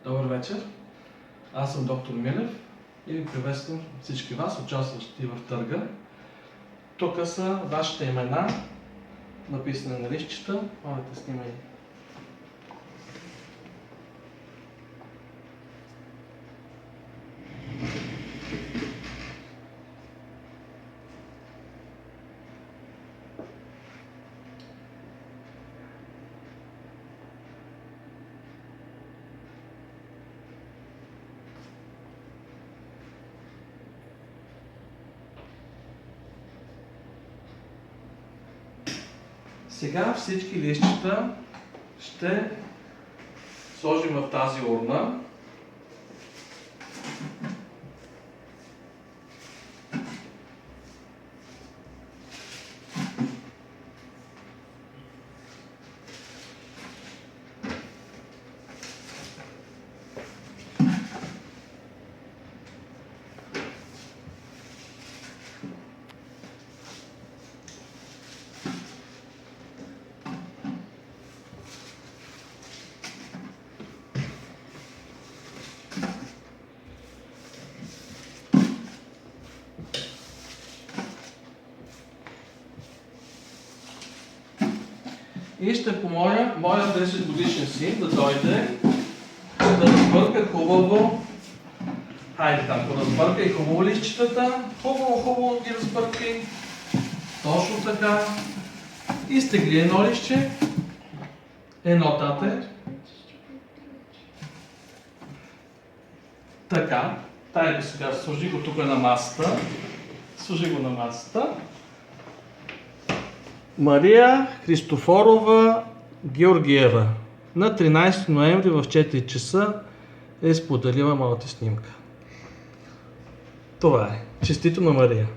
Добър вечер, аз съм доктор Милев и ви приветствам всички вас, участващи в търга. Тук са вашите имена, написани на листчета. Моля, снимай. Сега всички листчета ще сложим в тази урна. И ще помоля моя 10 годишен син да дойде, да разбърка хубаво. Хайде там, поразбъркай хубаво листчетата, хубаво ги разбъркай. Точно така. Изтегли едно листче, едно тате. Така, тай сега сложи го тук на масата. Сложи го на масата. Мария Христофорова Георгиева на 13 ноември в 4 часа е споделила моята снимка. Това е. Честито на Мария!